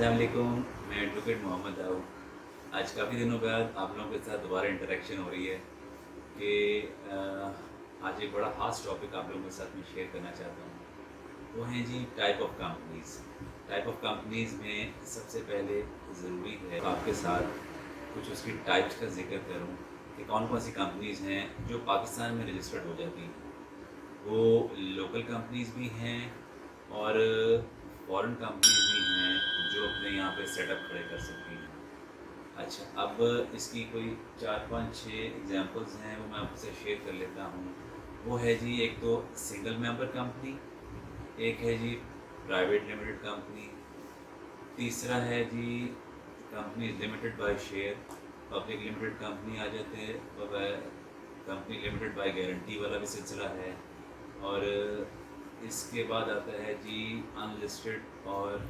अस्सलाम वालेकुम। मैं एडवोकेट मोहम्मद दाऊद। आज काफ़ी दिनों बाद आप लोगों के साथ दोबारा इंटरेक्शन हो रही है कि आज एक बड़ा ख़ास टॉपिक आप लोगों के साथ मैं शेयर करना चाहता हूँ। वो हैं जी type of companies. Type of companies में सबसे पहले ज़रूरी है आपके साथ कुछ उसकी टाइप्स का जिक्र करूँ कि कौन कौन सी कंपनीज़ हैं जो पाकिस्तान में रजिस्टर्ड हो जाती हैं। वो लोकल कंपनीज़ भी हैं और फॉरेन कंपनीज़ भी हैं जो अपने यहाँ पे सेटअप खड़े कर सकती हैं। अच्छा, अब इसकी कोई 4 5 6 एग्जांपल्स हैं, वो मैं आपसे शेयर कर लेता हूँ। वो है जी, एक तो सिंगल मेंबर कंपनी, एक है जी प्राइवेट लिमिटेड कंपनी, तीसरा है जी company limited by share, public limited company आ जाते हैं, कंपनी लिमिटेड बाय गारंटी वाला भी सिलसिला है। और इसके बाद आता है जी अनलिस्टेड और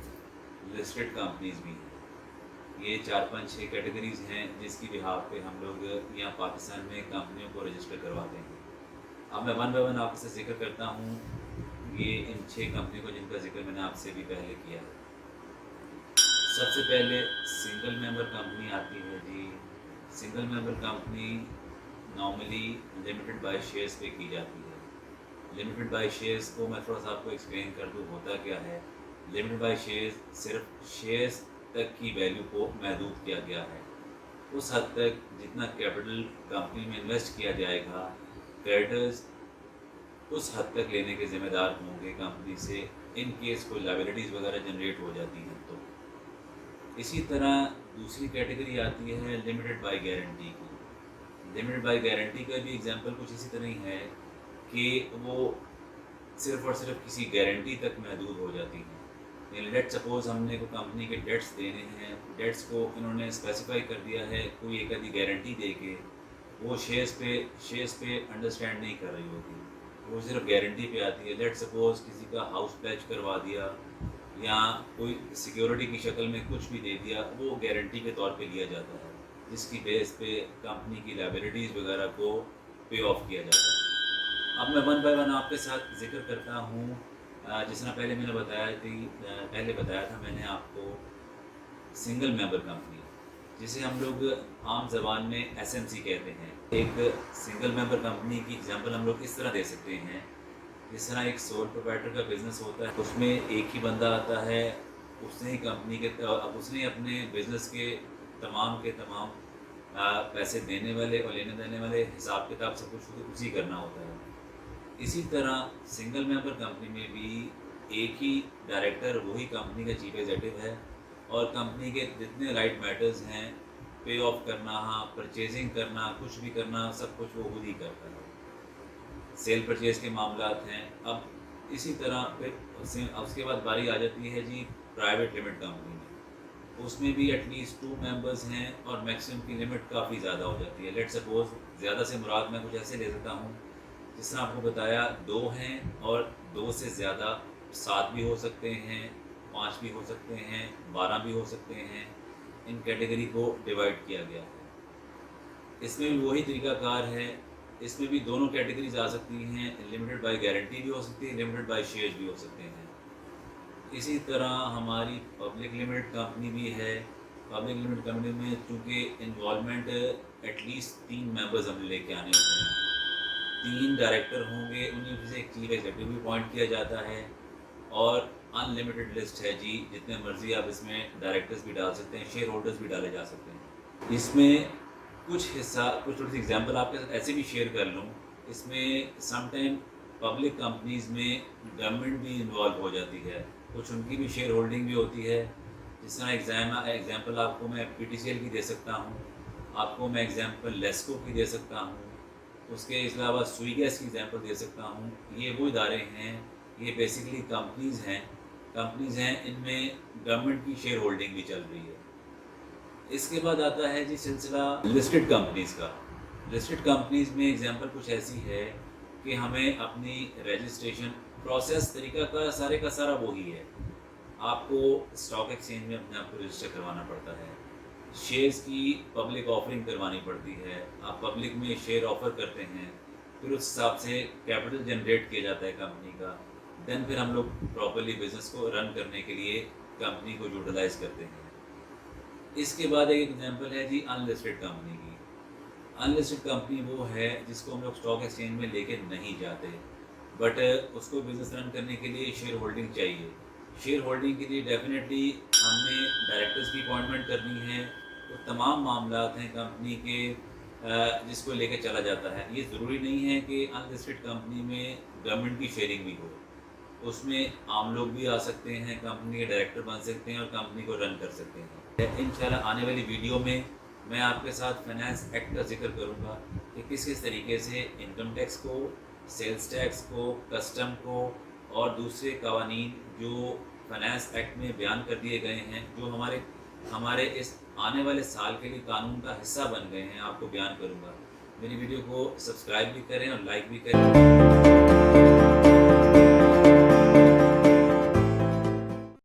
लिस्टेड कंपनीज भी हैं। ये 4 5 6 कैटेगरीज हैं जिसकी बिहाफ पे हम लोग यहाँ पाकिस्तान में कंपनियों को रजिस्टर करवाते हैं। अब मैं वन बाय वन आपसे जिक्र करता हूँ ये इन 6 कंपनियों को जिनका जिक्र मैंने आपसे भी पहले किया है। सबसे पहले सिंगल मेंबर कंपनी आती है जी। Single member company normally limited by shares पे की जाती है। लिमिटेड बाय शेयर्स को मैं थोड़ा सा आपको एक्सप्लेन कर दूँ होता क्या है। लिमिटेड बाय शेयर्स सिर्फ शेयर्स तक की वैल्यू को महदूद किया गया है। उस हद तक जितना कैपिटल कंपनी में इन्वेस्ट किया जाएगा, क्रेडिटर्स उस हद तक लेने के ज़िम्मेदार होंगे कंपनी से, इन केस कोई लायबिलिटीज़ वगैरह जनरेट हो जाती हैं तो। इसी तरह दूसरी कैटेगरी आती है लिमिटेड बाय गारंटी की। लिमिटेड बाय गारंटी का भी एग्जांपल कुछ इसी तरह ही है कि वो सिर्फ और सिर्फ किसी गारंटी तक महदूद हो जाती हैं। यानी लेट सपोज़ हमने को कंपनी के डेट्स देने हैं, डेट्स को इन्होंने स्पेसिफाई कर दिया है कोई एक आधी गारंटी दे के, वो शेयर्स पे अंडरस्टैंड नहीं कर रही होती, वो सिर्फ गारंटी पे आती है। लेट सपोज़ किसी का हाउस प्लेज करवा दिया या कोई सिक्योरिटी की शक्ल में कुछ भी दे दिया, वो गारंटी के तौर पे लिया जाता है, जिसकी बेस पे कंपनी की लायबिलिटीज़ वगैरह को पे ऑफ किया जाता है। अब मैं वन बाय वन आपके साथ जिक्र करता हूँ। जिस तरह पहले बताया था मैंने आपको सिंगल मेंबर कंपनी, जिसे हम लोग आम ज़बान में एसएमसी कहते हैं। एक सिंगल मेंबर कंपनी की एग्जांपल हम लोग इस तरह दे सकते हैं, जिस तरह एक सोल प्रोप्राइटर का बिज़नेस होता है, उसमें एक ही बंदा आता है, उसने ही कंपनी के अब उसने अपने बिज़नेस के तमाम पैसे देने वाले और लेने देने वाले हिसाब किताब सब कुछ उसी करना होता है। इसी तरह सिंगल मेंबर कंपनी में भी एक ही डायरेक्टर वही कंपनी का चीफ एग्जीक्यूटिव है और कंपनी के जितने राइट मैटर्स हैं, पे ऑफ करना, परचेजिंग करना, कुछ भी करना, सब कुछ वो खुद ही करता है। सेल परचेज के मामलात हैं। अब इसी तरह फिर उसके बाद बारी आ जाती है जी प्राइवेट लिमिटेड कंपनी में। उसमें भी एटलीस्ट 2 मेंबर्स हैं और मैक्सिमम की लिमिट काफ़ी ज़्यादा हो जाती है। लेट सपोज़ ज़्यादा से मुराद मैं कुछ ऐसे ले सकता हूँ, जिस तरह आपको बताया 2 हैं और 2 से ज़्यादा, 7 भी हो सकते हैं, 5 भी हो सकते हैं, 12 भी हो सकते हैं। इन कैटेगरी को डिवाइड किया गया है। इसमें भी वही तरीकाकार है। इसमें भी दोनों कैटेगरीज आ सकती हैं, लिमिटेड बाय गारंटी भी हो सकती है, लिमिटेड बाय शेयर्स भी हो सकते हैं। इसी तरह हमारी पब्लिक लिमिटेड कंपनी भी है। पब्लिक लिमिटेड कंपनी में चूँकि इन्वॉल्वमेंट एटलीस्ट 3 मेंबर्स हमें लेके आने होते हैं, 3 डायरेक्टर होंगे, उन्हीं में से एक चीफ एग्जीक्यूटिव भी अपॉइंट किया जाता है और अनलिमिटेड लिस्ट है जी, जितने मर्जी आप इसमें डायरेक्टर्स भी डाल सकते हैं, शेयर होल्डर्स भी डाले जा सकते हैं। इसमें कुछ थोड़ी सी एग्जांपल आपके साथ ऐसे भी शेयर कर लूँ। इसमें समटाइम पब्लिक कंपनीज़ में गवर्नमेंट भी इन्वॉल्व हो जाती है, कुछ उनकी भी शेयर होल्डिंग भी होती है। जिस तरह एग्जाम्पल आपको मैं पीटीसीएल की दे सकता हूँ, आपको मैं एग्जाम्पल लेस्को की दे सकता हूँ, उसके अलावा सुई गैस की एग्जांपल दे सकता हूँ। ये वो इदारे हैं, ये बेसिकली कंपनीज़ हैं, इनमें गवर्नमेंट की शेयर होल्डिंग भी चल रही है। इसके बाद आता है जी सिलसिला लिस्टेड कंपनीज़ का। लिस्टेड कंपनीज़ में एग्जांपल कुछ ऐसी है कि हमें अपनी रजिस्ट्रेशन प्रोसेस तरीका का सारा वही है। आपको स्टॉक एक्सचेंज में अपने आप को रजिस्टर करवाना पड़ता है, शेयर्स की पब्लिक ऑफरिंग करवानी पड़ती है, आप पब्लिक में शेयर ऑफर करते हैं, फिर उस हिसाब से कैपिटल जनरेट किया जाता है कंपनी का। देन फिर हम लोग प्रॉपर्ली बिजनेस को रन करने के लिए कंपनी को यूटिलाइज करते हैं। इसके बाद एक एग्जांपल है जी अनलिस्टेड कंपनी की। अनलिस्टेड कंपनी वो है जिसको हम लोग स्टॉक एक्सचेंज में लेके नहीं जाते, बट उसको बिजनेस रन करने के लिए शेयर होल्डिंग चाहिए। शेयर होल्डिंग के लिए डेफिनेटली हमने डायरेक्टर्स की अपॉइंटमेंट करनी है। तो तमाम मामलात हैं कंपनी के जिसको लेके चला जाता है। ये ज़रूरी नहीं है कि अनलिस्टेड कंपनी में गवर्नमेंट की शेयरिंग भी हो, उसमें आम लोग भी आ सकते हैं, कंपनी के डायरेक्टर बन सकते हैं और कंपनी को रन कर सकते हैं। इंशाल्लाह आने वाली वीडियो में मैं आपके साथ फाइनेंस एक्ट का जिक्र करूंगा कि किस किस तरीके से इनकम टैक्स को, सेल्स टैक्स को, कस्टम को और दूसरे कवानीन जो फाइनेंस एक्ट में बयान कर दिए गए हैं, जो हमारे इस आने वाले साल के लिए कानून का हिस्सा बन गए हैं, आपको बयान करूंगा। मेरी वीडियो को सब्सक्राइब भी करें और लाइक भी करें।